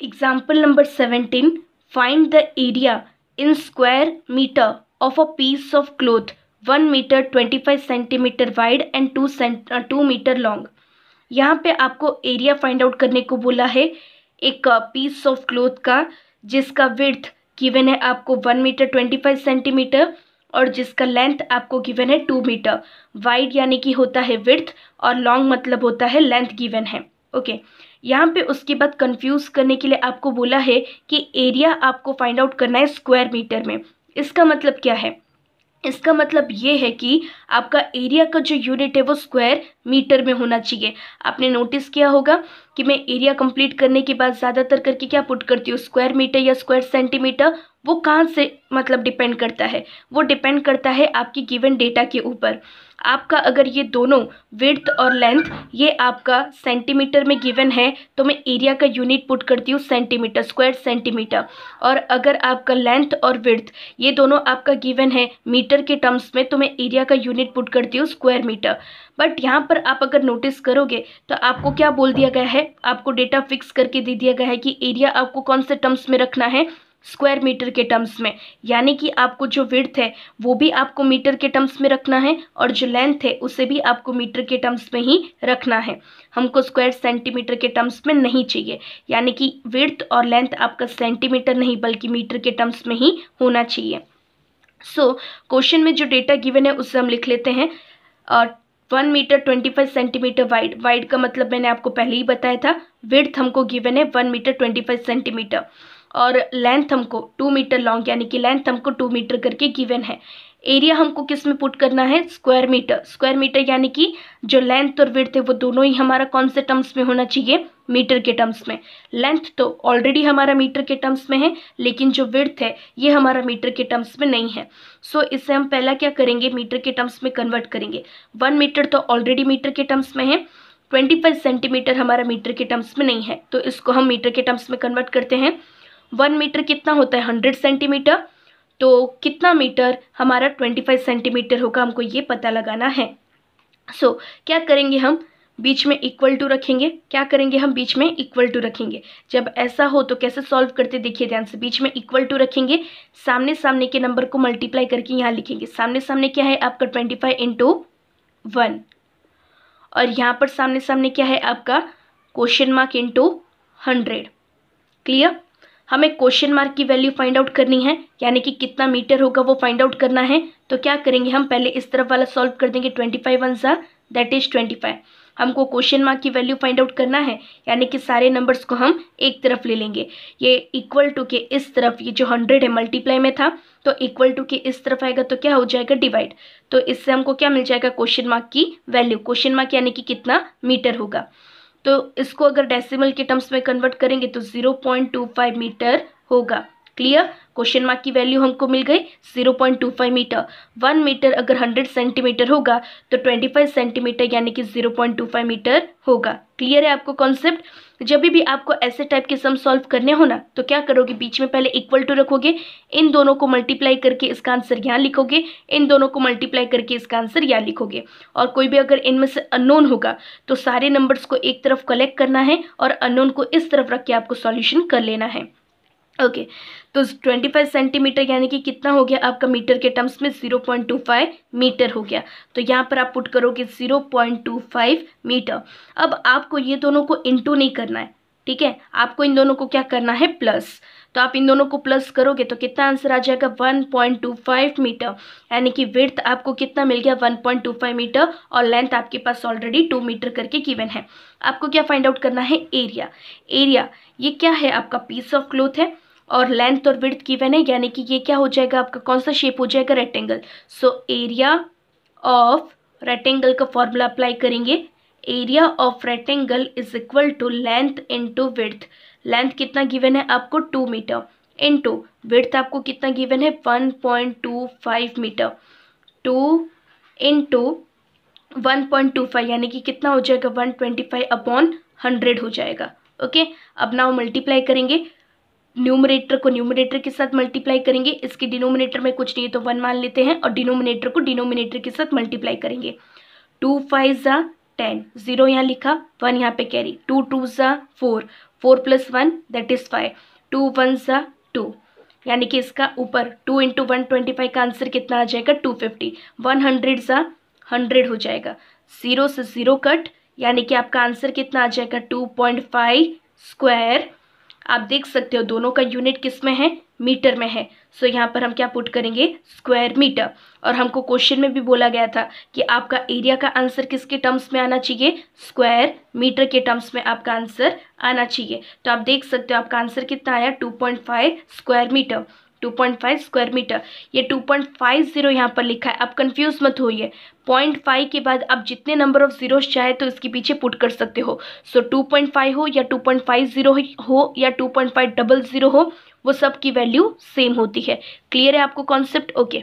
Example number 17. Find the area in square meter of a piece of cloth 1 meter 25 centimeter wide and 2 meter long. यहाँ पे आपको area find out करने को बोला है एक पीस ऑफ क्लोथ का जिसका विड्थ गिवन है आपको 1 मीटर 25 सेंटीमीटर और जिसका लेंथ आपको गिवन है 2 मीटर. वाइड यानी कि होता है विड्थ और लॉन्ग मतलब होता है लेंथ गिवन है. ओके यहाँ पे उसके बाद कंफ्यूज करने के लिए आपको बोला है कि एरिया आपको फाइंड आउट करना है स्क्वायर मीटर में. इसका मतलब क्या है? इसका मतलब ये है कि आपका एरिया का जो यूनिट है वो स्क्वायर मीटर में होना चाहिए. आपने नोटिस किया होगा कि मैं एरिया कंप्लीट करने के बाद ज़्यादातर करके क्या पुट करती हूँ, स्क्वायर मीटर या स्क्वायर सेंटीमीटर. वो कहाँ से मतलब डिपेंड करता है? वो डिपेंड करता है आपकी गिवन डेटा के ऊपर. आपका अगर ये दोनों विड्थ और लेंथ ये आपका सेंटीमीटर में गिवन है तो मैं एरिया का यूनिट पुट करती हूँ सेंटीमीटर, स्क्वायर सेंटीमीटर. और अगर आपका लेंथ और विड्थ ये दोनों आपका गिवन है मीटर के टर्म्स में तो मैं एरिया का यूनिट पुट करती हूँ स्क्वायर मीटर. बट यहाँ पर आप अगर नोटिस करोगे तो आपको क्या बोल दिया गया है, आपको डेटा फिक्स करके दे दिया गया है कि एरिया आपको कौन से टर्म्स में रखना है, स्क्वायर मीटर के टर्म्स में. यानी कि आपको जो विड्थ है वो भी आपको मीटर के टर्म्स में रखना है और जो लेंथ है उसे भी आपको मीटर के टर्म्स में ही रखना है. हमको स्क्वायर सेंटीमीटर के टर्म्स में नहीं चाहिए. यानी कि विड्थ और लेंथ आपका सेंटीमीटर नहीं बल्कि मीटर के टर्म्स में ही होना चाहिए. सो क्वेश्चन में जो डेटा गिवन है उससे हम लिख लेते हैं. और 1 मीटर 25 सेंटीमीटर वाइड. वाइड का मतलब मैंने आपको पहले ही बताया था. विड्थ हमको गिवन है 1 मीटर 25 सेंटीमीटर और लेंथ हमको 2 मीटर लॉन्ग यानी कि लेंथ हमको 2 मीटर करके गिवन है. एरिया हमको किस में पुट करना है, स्क्वायर मीटर. स्क्वायर मीटर यानी कि जो लेंथ और विड्थ है वो दोनों ही हमारा कौन से टर्म्स में होना चाहिए, मीटर के टर्म्स में. लेंथ तो ऑलरेडी हमारा मीटर के टर्म्स में है लेकिन जो विड्थ है ये हमारा मीटर के टर्म्स में नहीं है. सो इससे हम पहला क्या करेंगे, मीटर के टर्म्स में कन्वर्ट करेंगे. 1 मीटर तो ऑलरेडी मीटर के टर्म्स में है, 25 सेंटीमीटर हमारा मीटर के टर्म्स में नहीं है तो इसको हम मीटर के टर्म्स में कन्वर्ट करते हैं. 1 मीटर कितना होता है, 100 सेंटीमीटर. तो कितना मीटर हमारा 25 सेंटीमीटर होगा, हमको ये पता लगाना है. सो क्या करेंगे हम, बीच में इक्वल टू रखेंगे. क्या करेंगे हम, बीच में इक्वल टू रखेंगे. जब ऐसा हो तो कैसे सॉल्व करते देखिए ध्यान से. बीच में इक्वल टू रखेंगे, सामने सामने के नंबर को मल्टीप्लाई करके यहाँ लिखेंगे. सामने सामने क्या है आपका 25 इंटू 1 और यहाँ पर सामने सामने क्या है आपका क्वेश्चन मार्क इंटू 100. क्लियर? हमें क्वेश्चन मार्क की वैल्यू फाइंड आउट करनी है यानी कि कितना मीटर होगा वो फाइंड आउट करना है. तो क्या करेंगे हम, पहले इस तरफ वाला सॉल्व कर देंगे. 25 1 सा दैट इज 25. हमको क्वेश्चन मार्क की वैल्यू फाइंड आउट करना है यानी कि सारे नंबर्स को हम एक तरफ ले लेंगे. ये इक्वल टू के इस तरफ, ये जो 100 है मल्टीप्लाई में था तो इक्वल टू के इस तरफ आएगा तो क्या हो जाएगा, डिवाइड. तो इससे हमको क्या मिल जाएगा, क्वेश्चन मार्क की वैल्यू. क्वेश्चन मार्क यानी कि कितना मीटर होगा. तो इसको अगर डेसिमल के टर्म्स में कन्वर्ट करेंगे तो 0.25 मीटर होगा. क्लियर? क्वेश्चन मार्क की वैल्यू हमको मिल गई 0.25 मीटर. 1 मीटर अगर 100 सेंटीमीटर होगा तो 25 सेंटीमीटर यानी कि 0.25 मीटर होगा. क्लियर है आपको कॉन्सेप्ट? जब भी आपको ऐसे टाइप के सम सॉल्व करने हो ना तो क्या करोगे, बीच में पहले इक्वल टू रखोगे, इन दोनों को मल्टीप्लाई करके इसका आंसर यहाँ लिखोगे, इन दोनों को मल्टीप्लाई करके इसका आंसर यहाँ लिखोगे. और कोई भी अगर इनमें से अननोन होगा तो सारे नंबर्स को एक तरफ कलेक्ट करना है और अननोन को इस तरफ रख के आपको सॉल्यूशन कर लेना है. ओके तो 25 सेंटीमीटर यानी कि कितना हो गया आपका मीटर के टर्म्स में, 0.25 मीटर हो गया. तो यहाँ पर आप पुट करोगे 0.25 मीटर. अब आपको ये दोनों को इंटू नहीं करना है, ठीक है, आपको इन दोनों को क्या करना है, प्लस. तो आप इन दोनों को प्लस करोगे तो कितना आंसर आ जाएगा, 1.25 मीटर. यानी कि विड्थ आपको कितना मिल गया, 1.25 मीटर और लेंथ आपके पास ऑलरेडी 2 मीटर करके गिवन है. आपको क्या फाइंड आउट करना है, एरिया. एरिया ये क्या है आपका पीस ऑफ क्लोथ है और लेंथ और विड्थ गिवन है यानी कि ये क्या हो जाएगा आपका, कौन सा शेप हो जाएगा, rectangle. So area of rectangle का फॉर्मूला अप्लाई करेंगे. Area of rectangle is equal to length into width. Length कितना गिवन है आपको 2 मीटर इंटू विड्थ आपको कितना गिवन है 1.25 मीटर. 2 इंटू 1.25 यानी कि कितना हो जाएगा 125/100 हो जाएगा. ओके अब नाउ मल्टीप्लाई करेंगे. न्यूमरेटर को न्यूमरेटर के साथ मल्टीप्लाई करेंगे. इसके डिनोमिनेटर में कुछ नहीं है तो 1 मान लेते हैं और डिनोमिनेटर को डिनोमिनेटर के साथ मल्टीप्लाई करेंगे. 2 5 ज़ा 10, 0 यहाँ लिखा, 1 यहाँ पे कैरी, 2 2 ज़ा 4, 4 + 1 दैट इज़ 5, 2 1 ज़ा 2, यानी कि इसका ऊपर 2 × 125 का आंसर कितना आ जाएगा 250, 100 ज़ा 100 हो जाएगा, 0 से 0 कट, यानी कि आपका आंसर कितना आ जाएगा 2.5 स्क्वायर। आप देख सकते हो दोनों का यूनिट किस में है, मीटर में है। सो यहाँ पर हम क्या पुट करेंगे, स्क्वायर मीटर। और हमको क्वेश्चन में भी बोला गया था कि आपका एरिया का आंसर किसके टर्म्स में आना चाहिए, स्क्वायर मीटर के टर्म्स में आपका आंसर आना चाहिए। तो आप देख सकते हो आपका आंसर कितना आया 2.5 स्क्वायर मीटर, 2.5 स्क्वायर मीटर। ये 2.50 यहाँ पर लिखा है, आप कंफ्यूज मत होइए। 0.5 के बाद आप जितने नंबर ऑफ जीरोस चाहे तो इसके पीछे पुट कर सकते हो। सो 2.5 हो या 2.50 हो या 2.500 हो, वो सब की वैल्यू सेम होती है। क्लियर है आपको कॉन्सेप्ट? ओके।